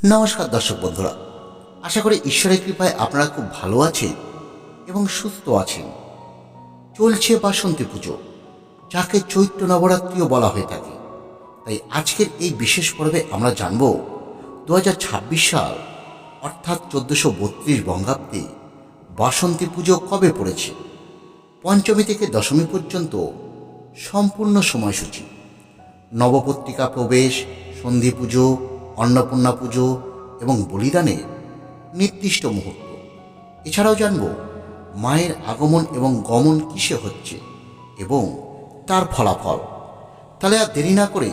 নমস্কার দর্শক বন্ধুরা, আশা করি ঈশ্বরের কৃপায় আপনারা খুব ভালো আছেন এবং সুস্থ আছেন। চলছে বাসন্তী পুজো, যাকে চৈত্র নবরাত্রিও বলা হয়ে থাকে। তাই আজকের এই বিশেষ পর্বে আমরা জানব 2026 সাল অর্থাৎ 1432 বঙ্গাব্দে বাসন্তী পুজো কবে পড়েছে, পঞ্চমী থেকে দশমী পর্যন্ত সম্পূর্ণ সময়সূচি, নবপত্রিকা প্রবেশ, সন্ধি পুজো, অন্নপূর্ণা পুজো এবং বলিদানের নির্দিষ্ট মুহূর্ত। এছাড়াও জানব মায়ের আগমন এবং গমন কিসে হচ্ছে এবং তার ফলাফল। তাহলে আর দেরি না করে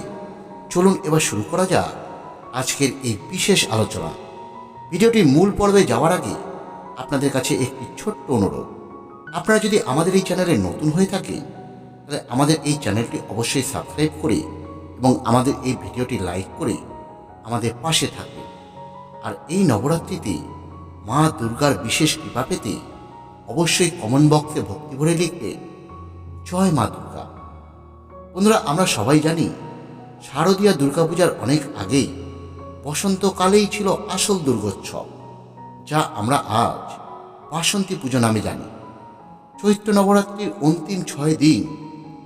চলুন এবার শুরু করা যাক আজকের এই বিশেষ আলোচনা। ভিডিওটির মূল পর্বে যাওয়ার আগে আপনাদের কাছে একটি ছোট্ট অনুরোধ, আপনারা যদি আমাদের এই চ্যানেলে নতুন হয়ে থাকেন তাহলে আমাদের এই চ্যানেলটি অবশ্যই সাবস্ক্রাইব করে এবং আমাদের এই ভিডিওটি লাইক করে আমাদের পাশে থাকবে। আর এই নবরাত্রিতে মা দুর্গার বিশেষ কৃপা পেতে অবশ্যই কমেন্ট বক্সে ভক্তি ভরে লিখবে জয় মা দুর্গা। বন্ধুরা, আমরা সবাই জানি শারদীয়া দুর্গাপূজার অনেক আগেই বসন্তকালেই ছিল আসল দুর্গোৎসব, যা আমরা আজ বাসন্তী পুজো নামে জানি। চৈত্র নবরাত্রির অন্তিম 6 দিন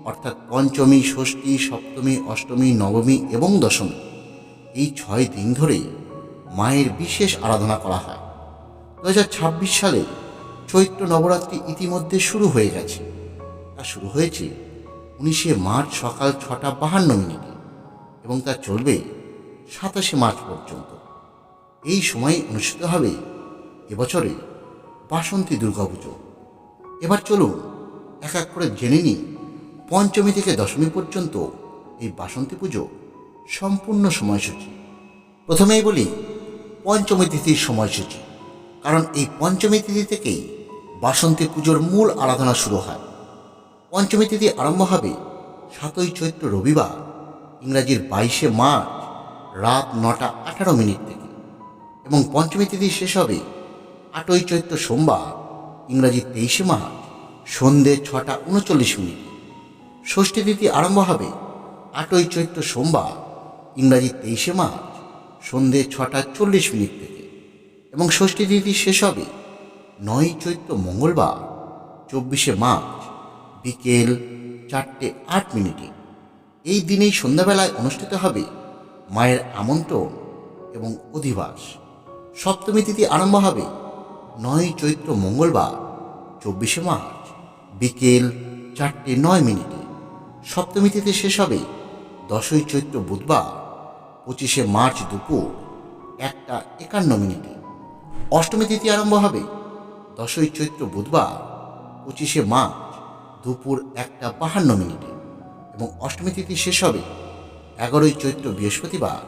অর্থাৎ পঞ্চমী, ষষ্ঠী, সপ্তমী, অষ্টমী, নবমী এবং দশমী, এই 6 দিন ধরে মায়ের বিশেষ আরাধনা করা হয়। 2026 সালে চৈত্র নবরাত্রি ইতিমধ্যে শুরু হয়ে গেছে। তা শুরু হয়েছে 19শে মার্চ সকাল 6:52 এবং তা চলবে 27শে মার্চ পর্যন্ত। এই সময়ে অনুষ্ঠিত হবে এবছরে বাসন্তী দুর্গাপুজো। এবার চলুন এক এক করে জেনে নিই পঞ্চমী থেকে দশমী পর্যন্ত এই বাসন্তী পুজো সম্পূর্ণ সময়সূচি। প্রথমেই বলি পঞ্চমী তিথির সময়সূচি, কারণ এই পঞ্চমী তিথি থেকেই বাসন্তী পুজোর মূল আরাধনা শুরু হয়। পঞ্চমী তিথি আরম্ভ হবে 7ই চৈত্র রবিবার, ইংরাজির 22শে মার্চ রাত 9:18 থেকে এবং পঞ্চমী তিথি শেষ হবে 8ই চৈত্র সোমবার, ইংরাজি 23শে মার্চ সন্ধে 6:39। ষষ্ঠী তিথি আরম্ভ হবে 8ই চৈত্র সোমবার, ইংরাজি 23শে মার্চ সন্ধে 6:40 থেকে এবং ষষ্ঠী তিথি শেষ হবে 9ই চৈত্র মঙ্গলবার, 24শে মার্চ বিকেল 4:08। এই দিনেই সন্ধ্যাবেলায় অনুষ্ঠিত হবে মায়ের আমন্ত্রণ এবং অধিবাস। সপ্তমী তিথি আরম্ভ হবে 9ই চৈত্র মঙ্গলবার, 24শে মার্চ বিকেল 4:09। সপ্তমী তিথি শেষ হবে 10ই চৈত্র বুধবার, 25শে মার্চ দুপুর 1:51। অষ্টমী তিথি আরম্ভ হবে 10ই চৈত্র বুধবার, 25শে মার্চ দুপুর 1:52 এবং অষ্টমী তিথি শেষ হবে 11ই চৈত্র বৃহস্পতিবার,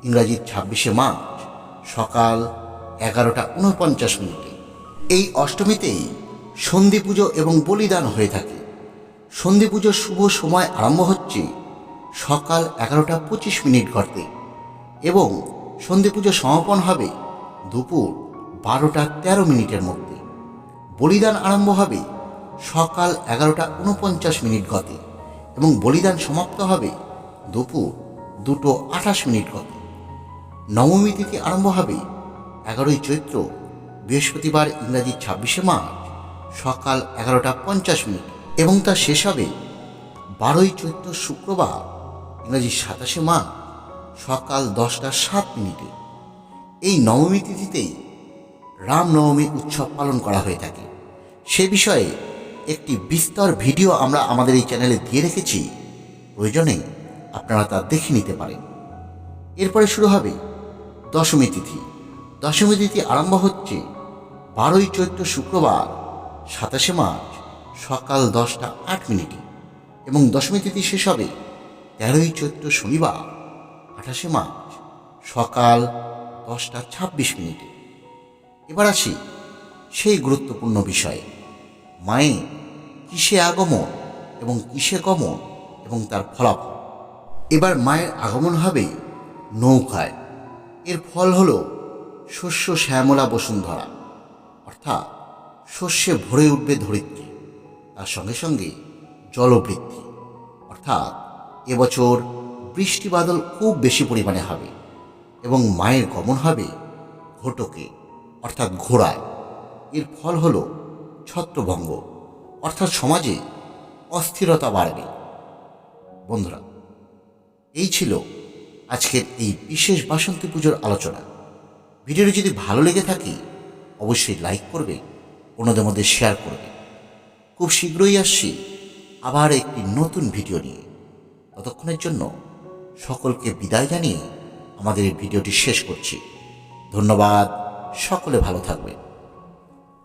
ইংরাজি 26শে মার্চ সকাল 11:49। এই অষ্টমীতেই সন্ধি পুজো এবং বলিদান হয়ে থাকে। সন্ধি পুজোর শুভ সময় আরম্ভ হচ্ছে সকাল 11:25 ঘটে এবং সন্ধি পুজো সমাপন হবে দুপুর 12:13 মধ্যে। বলিদান আরম্ভ হবে সকাল 11:49 গতে এবং বলিদান সমাপ্ত হবে দুপুর 2:28 গতে। নবমী তিথি আরম্ভ হবে 11ই চৈত্র বৃহস্পতিবার, ইংরাজি 26শে মার্চ সকাল 11:50 এবং তা শেষ হবে 12ই চৈত্র শুক্রবার, ইংরাজি 27শে মার্চ সকাল 10:07। এই নবমী তিথিতেই রামনবমী উৎসব পালন করা হয়ে থাকে। সে বিষয়ে একটি বিস্তর ভিডিও আমরা আমাদের এই চ্যানেলে দিয়ে রেখেছি, প্রয়োজনে আপনারা তা দেখে নিতে পারেন। এরপরে শুরু হবে দশমী তিথি। দশমী তিথি আরম্ভ হচ্ছে 12ই চৈত্র শুক্রবার, 27শে মার্চ সকাল 10:08 এবং দশমী তিথি শেষ হবে 13ই চৈত্র শনিবার, 28শে মার্চ সকাল 10:26। এবার আসি সেই গুরুত্বপূর্ণ বিষয়ে, মায়ের কিসে আগমন এবং কিসে গমন এবং তার ফলাফল। এবার মায়ের আগমন হবে নৌকায়। এর ফল হল শস্য শ্যামলা বসুন্ধরা, অর্থাৎ শস্যে ভরে উঠবে ধরিত্রী। তার সঙ্গে সঙ্গে জলবৃদ্ধি, অর্থাৎ এবছর বৃষ্টি বাদল খুব বেশি পরিমাণে হবে। এবং মায়ের গমন হবে ঘটকে অর্থাৎ ঘোড়ায়। এর ফল হল ছত্রভঙ্গ অর্থাৎ সমাজে অস্থিরতা বাড়বে। বন্ধুরা, এই ছিল আজকের এই বিশেষ বাসন্তী পুজোর আলোচনা। ভিডিওটি যদি ভালো লেগে থাকে অবশ্যই লাইক করবে, অন্যদের মধ্যে শেয়ার করবে। খুব শীঘ্রই আসছি আবার একটি নতুন ভিডিও নিয়ে। ততক্ষণের জন্য সকলকে বিদায় জানিয়ে আমাদের এই ভিডিওটি শেষ করছি। ধন্যবাদ, সকলে ভালো থাকবেন।